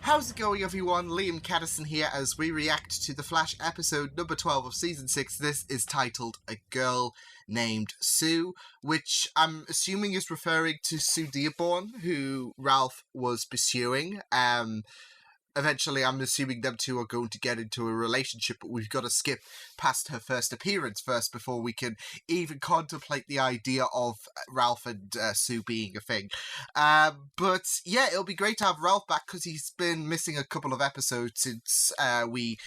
How's it going, everyone? Liam Catterson here as we react to The Flash episode number 12 of season 6. This is titled A Girl Named Sue, which I'm assuming is referring to Sue Dearborn, who Ralph was pursuing. Eventually, I'm assuming them two are going to get into a relationship, but we've got to skip past her first appearance first before we can even contemplate the idea of Ralph and Sue being a thing. But yeah, it'll be great to have Ralph back because he's been missing a couple of episodes since we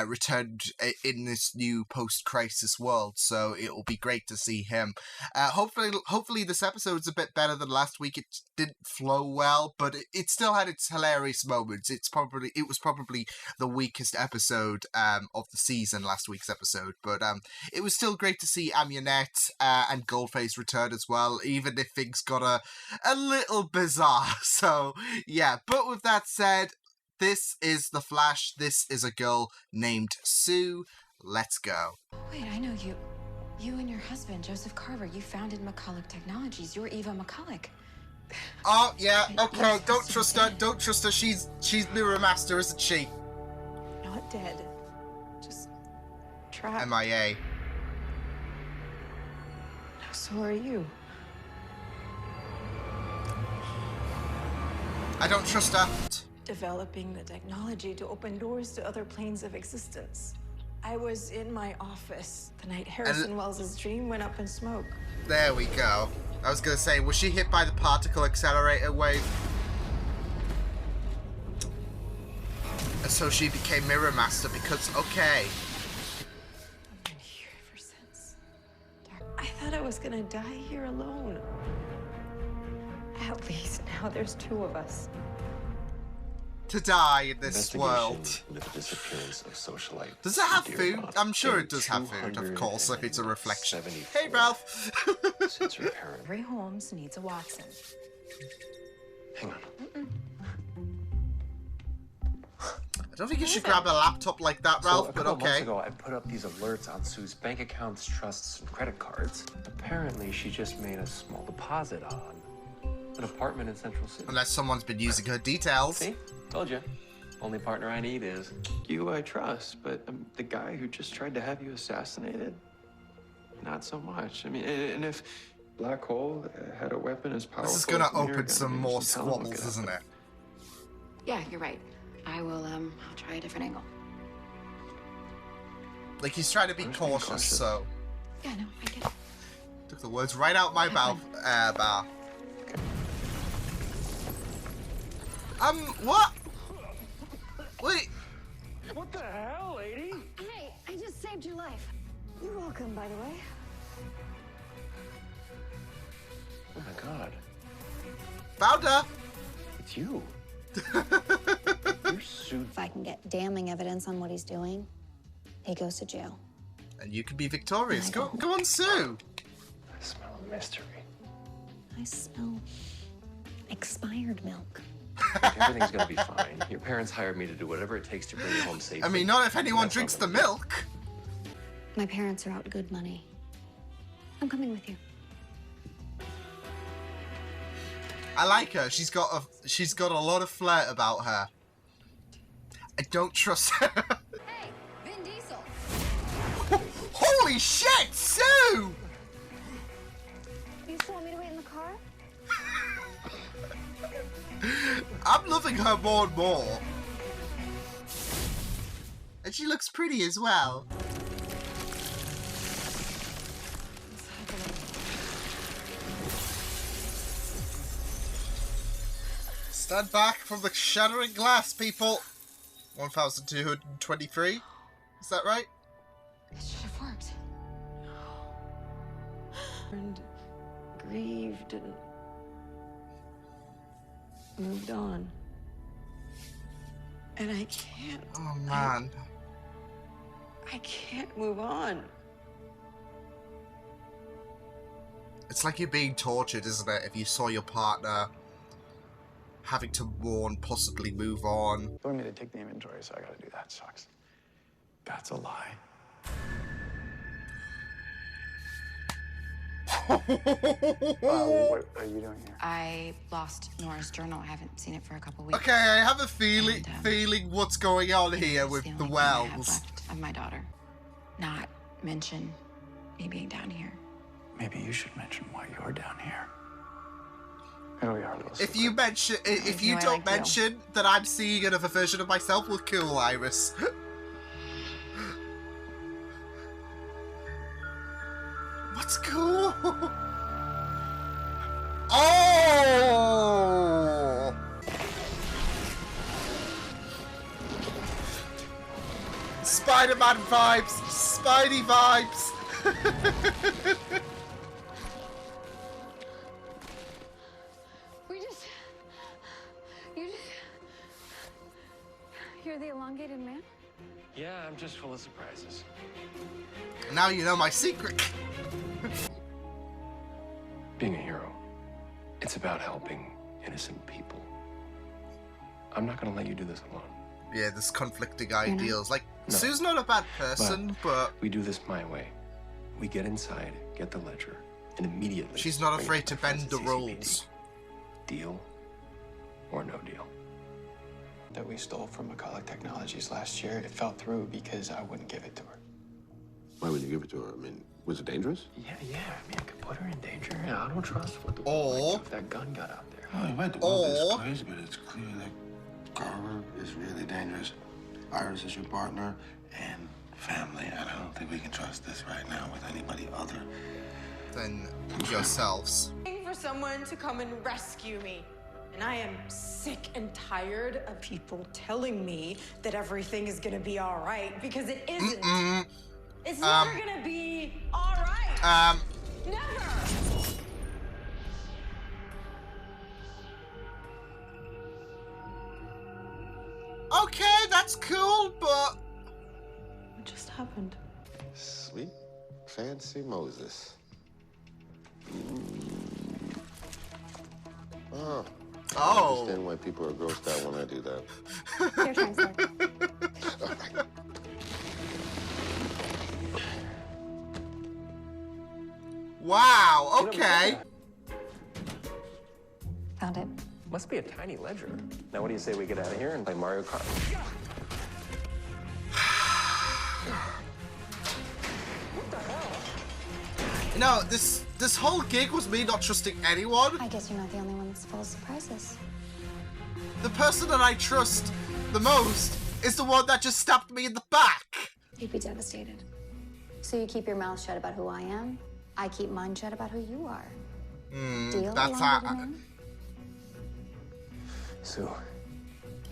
returned in this new post-crisis world, so it'll be great to see him. Hopefully this episode's a bit better than last week. It didn't flow well, but it still had its hilarious moments. It was probably the weakest episode of the season, last week's episode, but it was still great to see Amunet and Goldface return as well, even if things got a little bizarre. So yeah, but with that said, this is The Flash. This is a girl named Sue. Let's go. Wait, I know you. You and your husband, Joseph Carver, you founded McCulloch Technologies. You're Eva McCulloch. Oh, yeah, okay, don't trust her, she's Mirror Master, isn't she? Not dead. Just trapped. MIA. So are you. I don't trust her. Developing the technology to open doors to other planes of existence. I was in my office the night Harrison Wells' dream went up in smoke. There we go. I was gonna say, was she hit by the particle accelerator wave? And so she became Mirror Master because, okay. I've been here ever since. I thought I was gonna die here alone. At least now there's two of us. To die in this world. Into the disappearance of socialite. Does it have food? I'm sure it does have food, of course, if it's a reflection. Hey, Ralph! Since her parent. Every Holmes needs a Watson. Hang on. I don't think you should grab a laptop like that, Ralph, but okay. Months ago, I put up these alerts on Sue's bank accounts, trusts, and credit cards. Apparently, she just made a small deposit on an apartment in Central City. Unless someone's been using her details. See? Told you. Only partner I need is you. I trust, but the guy who just tried to have you assassinated, not so much. I mean, and if Black Hole had a weapon as powerful, this is gonna open some more squabbles, isn't it? Yeah, you're right. I will. I'll try a different angle. Like, he's trying to be cautious, so. Yeah, no, I get it. Took the words right out my mouth. What? Wait. What the hell, lady? Hey, I just saved your life. You're welcome, by the way. Oh my God. Found her. It's you. You're Sue. If I can get damning evidence on what he's doing, he goes to jail. And you can be victorious. Go on, Sue. I smell a mystery. I smell expired milk. Everything's gonna be fine. Your parents hired me to do whatever it takes to bring you home safely. I mean, not if anyone drinks the milk. My parents are out good money. I'm coming with you. I like her. She's got a lot of flair about her. I don't trust her. Hey, Vin Diesel. Holy shit, Sue! You still want me to wait in the car? I'm loving her more and more. And she looks pretty as well. Stand back from the shattering glass, people. 1223. Is that right? It should have worked. And grieved and moved on. And I can't. Oh, man. I can't move on. It's like you're being tortured, isn't it? If you saw your partner having to mourn, possibly move on. You want me to take the inventory, so I gotta do that. Sucks. That's a lie. What are you doing here? I lost Nora's journal. I haven't seen it for a couple weeks. Okay, I have a feeling what's going on here It's with the the only thing I have wells. left of my daughter. Not mention me being down here. Maybe you should mention why you're down here. It'll be our little If you secret. mention, if you I don't like you. mention that I'm seeing another version of myself, well, cool, Iris. What's cool? Oh! Spider-Man vibes! Spidey vibes! You're the elongated man? Yeah, I'm just full of surprises. Now you know my secret. Being a hero, it's about helping innocent people. I'm not gonna let you do this alone. Yeah, there's conflicting ideals. Like, No. Sue's not a bad person, but We do this my way. We get inside, get the ledger, and immediately... she's not bring it afraid to to my friends bend the at CCPD. rules. Deal or no deal. That we stole from McCulloch Technologies last year, it fell through because I wouldn't give it to her. Why would you give it to her? I mean, was it dangerous? Yeah, I mean, it could put her in danger. And I don't trust what the Or- world might do if that gun got out there. Oh, right. The world Or- is crazy, but it's clear that Carver is really dangerous. Iris is your partner and family, and I don't think we can trust this right now with anybody other. Then yourselves. For someone to come and rescue me. And I am sick and tired of people telling me that everything is gonna be all right, because it isn't. It's never gonna be all right. Never. Okay, that's cool, but What just happened? Sweet fancy Moses. Oh. I oh, understand why people are grossed out when I do that. Your turn, sir. wow. Okay. Found it. Must be a tiny ledger. Now, what do you say we get out of here and play Mario Kart? You know, this whole gig was me not trusting anyone. I guess you're not the only one that's full of surprises. The person that I trust the most is the one that just stabbed me in the back. You'd be devastated. So you keep your mouth shut about who I am. I keep mine shut about who you are. Deal? that's elongated how- man? Sue,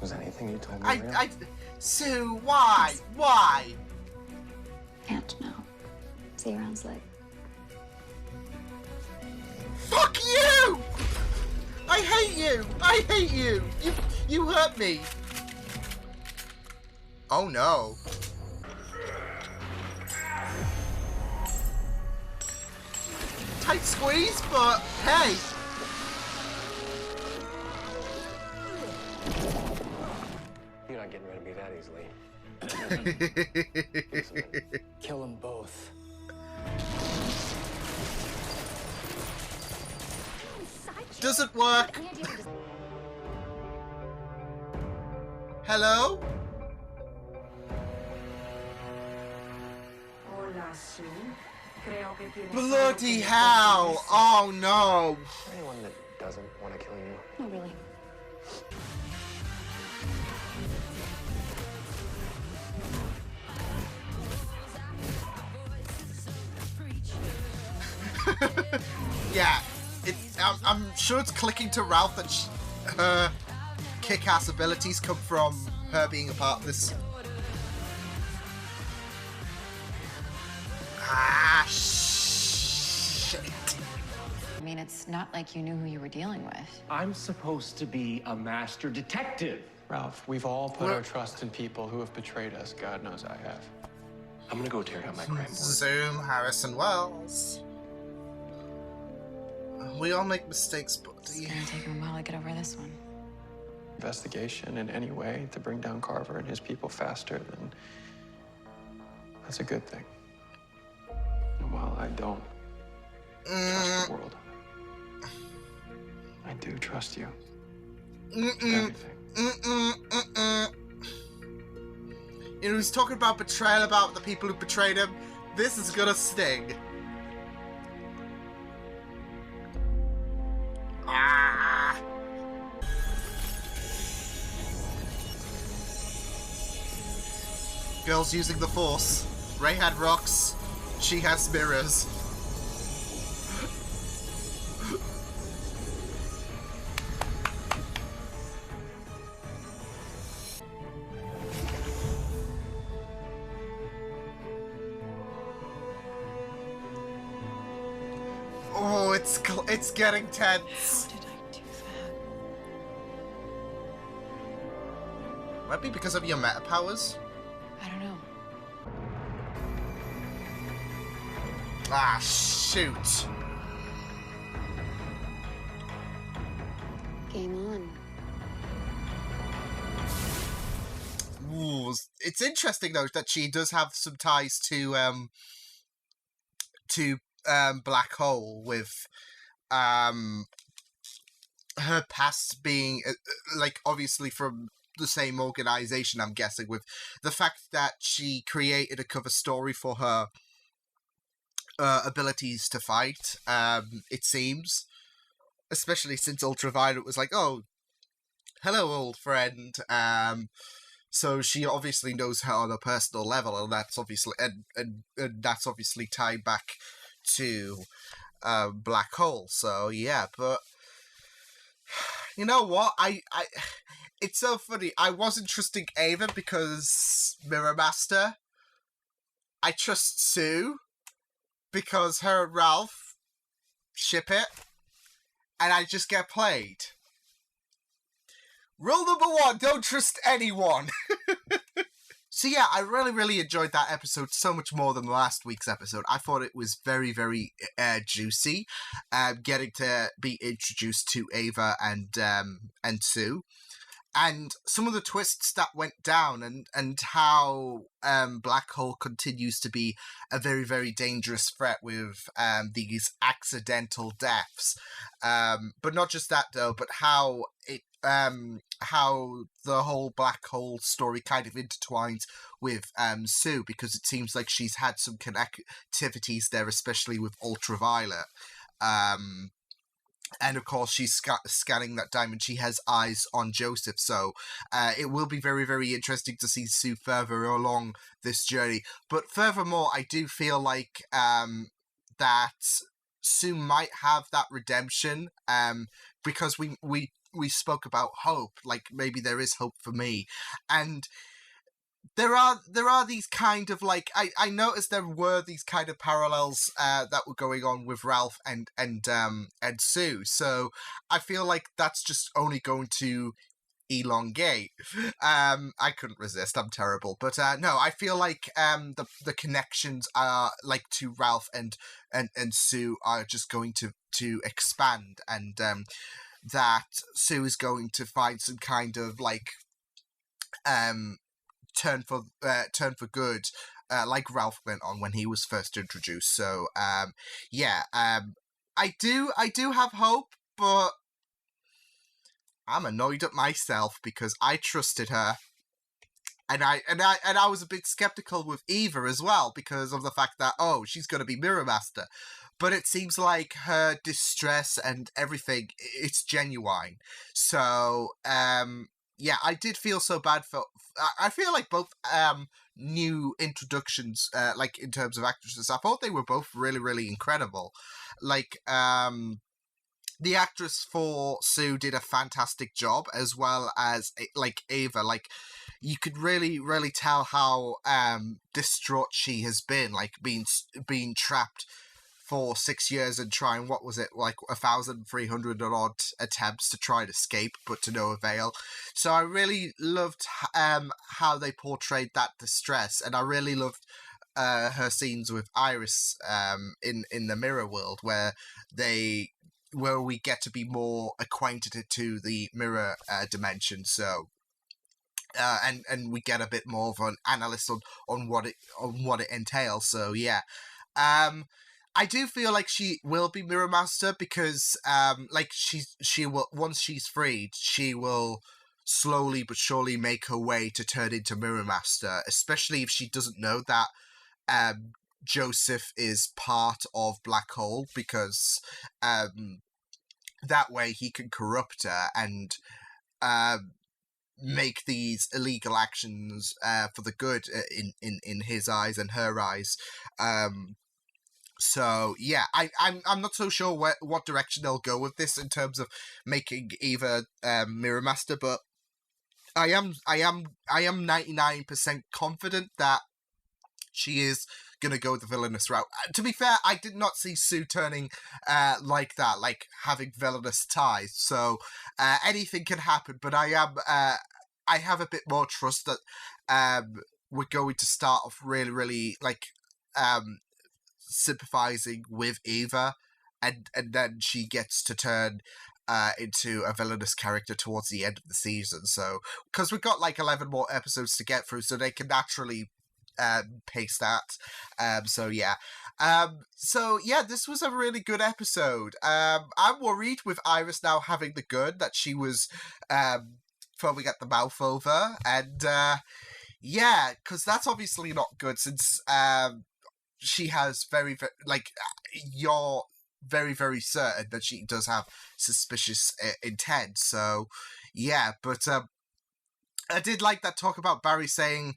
was anything you told me real? Sue, why? Why? Can't know. See you around, Slick. Fuck you! I hate you! I hate you! You hurt me! Oh no. Tight squeeze, but hey! You're not getting rid of me that easily. Kill them both. Doesn't work. Hello? Bloody hell! Oh no! Is there anyone that doesn't want to kill you? No, really. Yeah, I'm sure it's clicking to Ralph that her kick-ass abilities come from her being a part of this. Ah, shit. I mean, it's not like you knew who you were dealing with. I'm supposed to be a master detective. Ralph, we've all put our trust in people who have betrayed us. God knows I have. I'm gonna go tear down my crime board. Zoom, Harrison Wells. We all make mistakes, buddy. It's gonna take him a while to get over this one. Investigation in any way to bring down Carver and his people faster, then that's a good thing. And while I don't Trust the world. I do trust you. With everything. You know, he's talking about betrayal, about the people who betrayed him. This is gonna sting. Ah! Girls using the Force. Ray had rocks. She has mirrors. Oh, it's getting tense. How did I do that? Might be because of your meta powers. I don't know. Ah, shoot. Game on. Ooh, it's interesting though that she does have some ties to Black Hole, with her past being like obviously from the same organization, I'm guessing, with the fact that she created a cover story for her abilities to fight, it seems, especially since Ultraviolet was like, oh, hello old friend. So she obviously knows her on a personal level, and that's obviously and that's obviously tied back to Black Hole. So yeah, but you know what? I it's so funny. I wasn't trusting Ava because Mirror Master. I trust Sue because her and Ralph ship it, and I just get played. Rule number 1, don't trust anyone. So yeah, I really enjoyed that episode so much more than last week's episode. I thought it was very juicy, getting to be introduced to Ava and Sue, and some of the twists that went down, and how Black Hole continues to be a very dangerous threat with these accidental deaths. But not just that though, but how the whole Black Hole story kind of intertwines with Sue, because it seems like she's had some connectivities there, especially with Ultraviolet. And of course, she's scanning that diamond. She has eyes on Joseph, so it will be very interesting to see Sue further along this journey. But furthermore, I do feel like that Sue might have that redemption, because we spoke about hope. Like, maybe there is hope for me, and there are these kind of like I noticed there were these kind of parallels that were going on with Ralph and Sue. So I feel like that's just only going to elongate. I couldn't resist. I'm terrible, but no, I feel like the connections are like to Ralph and Sue are just going to expand, and that Sue is going to find some kind of like turn for good, like Ralph went on when he was first introduced. So yeah, I do have hope, but I'm annoyed at myself because I trusted her, and I was a bit skeptical with Eva as well, because of the fact that, oh, she's going to be Mirror Master. But it seems like her distress and everything, it's genuine. So yeah, I did feel so bad for. I feel like both new introductions, like in terms of actresses, I thought they were both really incredible. Like the actress for Sue did a fantastic job, as well as like Ava. Like, you could really tell how distraught she has been, like being trapped for 6 years and trying, what was it, like 1,300 odd attempts to try and escape, but to no avail. So I really loved how they portrayed that distress, and I really loved her scenes with Iris in the mirror world, where we get to be more acquainted to the mirror dimension. So and we get a bit more of an analyst on what it entails. So yeah. I do feel like she will be Mirror Master because, like, she will, once she's freed, she will slowly but surely make her way to turn into Mirror Master, especially if she doesn't know that Joseph is part of Black Hole, because that way he can corrupt her and make these illegal actions for the good in his eyes and her eyes. So yeah, I'm not so sure what direction they'll go with this in terms of making Eva Mirror Master, but I am 99% confident that she is gonna go the villainous route. To be fair, I did not see Sue turning like that, like having villainous ties. So anything can happen. But I have a bit more trust that we're going to start off really, really like sympathizing with Eva, and then she gets to turn into a villainous character towards the end of the season. So because we've got like 11 more episodes to get through, so they can naturally pace that. So yeah. This was a really good episode. I'm worried with Iris now having the gun that she was throwing at the mouth over, and yeah, because that's obviously not good, since she has very like, you're very, very certain that she does have suspicious intent. So yeah, but I did like that talk about Barry saying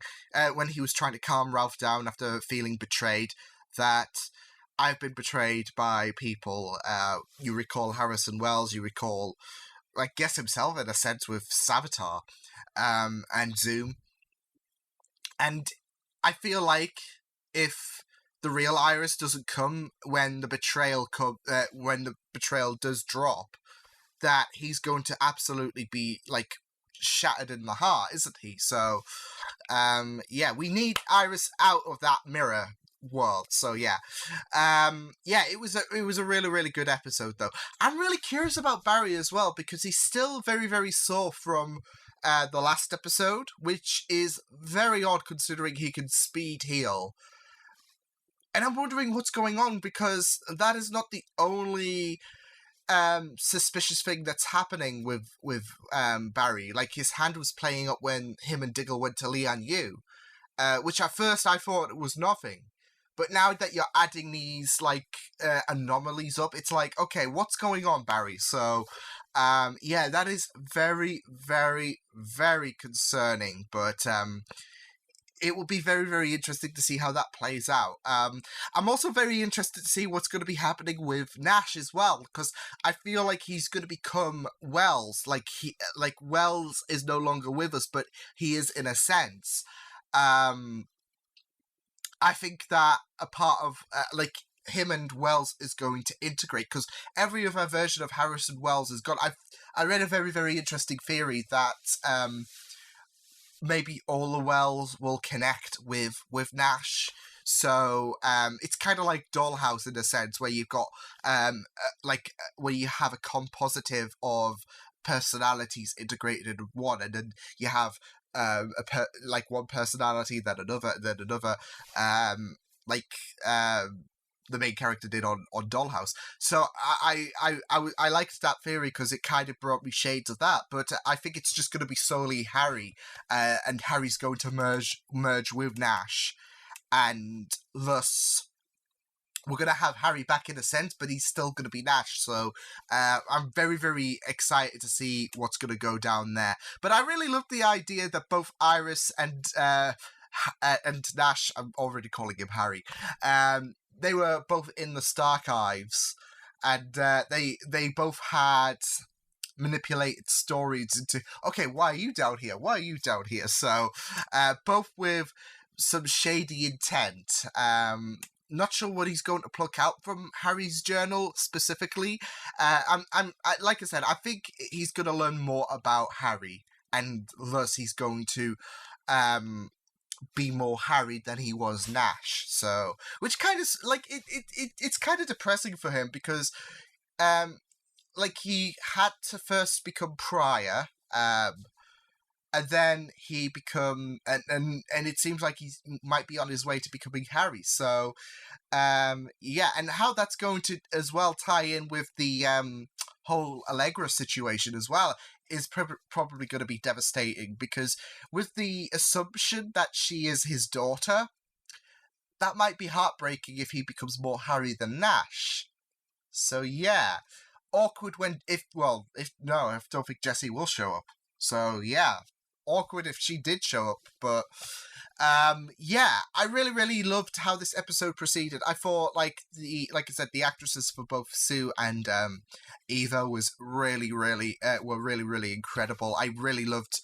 when he was trying to calm Ralph down after feeling betrayed, that I've been betrayed by people. You recall Harrison Wells, you recall, I guess, himself in a sense with Savitar and Zoom. And I feel like if the real Iris doesn't come when the betrayal does drop, that he's going to absolutely be like shattered in the heart, isn't he? So we need Iris out of that mirror world. So it was a really, really good episode, though. I'm really curious about Barry as well, because he's still very, very sore from the last episode, which is very odd considering he can speed heal. And I'm wondering what's going on, because that is not the only suspicious thing that's happening with Barry. Like, his hand was playing up when him and Diggle went to Lian Yu, which at first I thought was nothing. But now that you're adding these, like, anomalies up, it's like, okay, what's going on, Barry? So, that is very, very, very concerning. But it will be very, very interesting to see how that plays out. I'm also very interested to see what's going to be happening with Nash as well, because I feel like he's going to become Wells. Like Wells is no longer with us, but he is in a sense. I think that a part of him and Wells is going to integrate, because every other version of Harrison Wells is gone. I read a very, very interesting theory that maybe all the Wells will connect with Nash. So it's kind of like Dollhouse in a sense, where you've got where you have a compositive of personalities integrated in one, and then you have one personality, then another, the main character did on Dollhouse. So I liked that theory because it kind of brought me shades of that. But I think it's just going to be solely Harry, and Harry's going to merge with Nash, and thus we're going to have Harry back in a sense, but he's still going to be Nash. So I'm very, very excited to see what's going to go down there. But I really love the idea that both Iris and Nash, I'm already calling him Harry, they were both in the Starchives, and they both had manipulated stories into, okay, why are you down here? Why are you down here? So both with some shady intent. Not sure what he's going to pluck out from Harry's journal specifically. Like I said, I think he's going to learn more about Harry, and thus he's going to be more Harry than he was Nash. So, which kind of it's kind of depressing for him, because he had to first become Prior, and then he and it seems like he might be on his way to becoming Harry. So yeah, and how that's going to as well tie in with the whole Allegra situation as well is probably going to be devastating, because with the assumption that she is his daughter, that might be heartbreaking if he becomes more Harry than Nash. So yeah, awkward when I don't think Jessie will show up. So yeah, awkward if she did show up, but yeah, I really loved how this episode proceeded. I thought like I said, the actresses for both Sue and Eva was really incredible. I really loved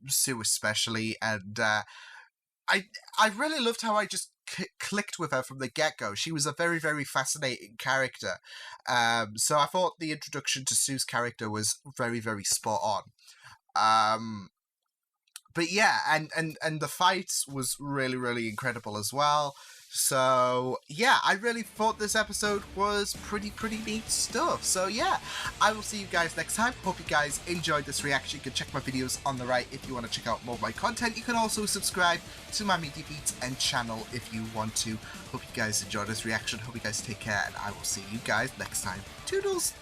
Sue especially, and I really loved how I just clicked with her from the get-go. She was a very fascinating character. So I thought the introduction to Sue's character was very spot on. But yeah, and the fight was really incredible as well. So yeah, I really thought this episode was pretty neat stuff. So yeah, I will see you guys next time. Hope you guys enjoyed this reaction. You can check my videos on the right if you want to check out more of my content. You can also subscribe to my Media Beats and channel if you want to. Hope you guys enjoyed this reaction. Hope you guys take care, and I will see you guys next time. Toodles!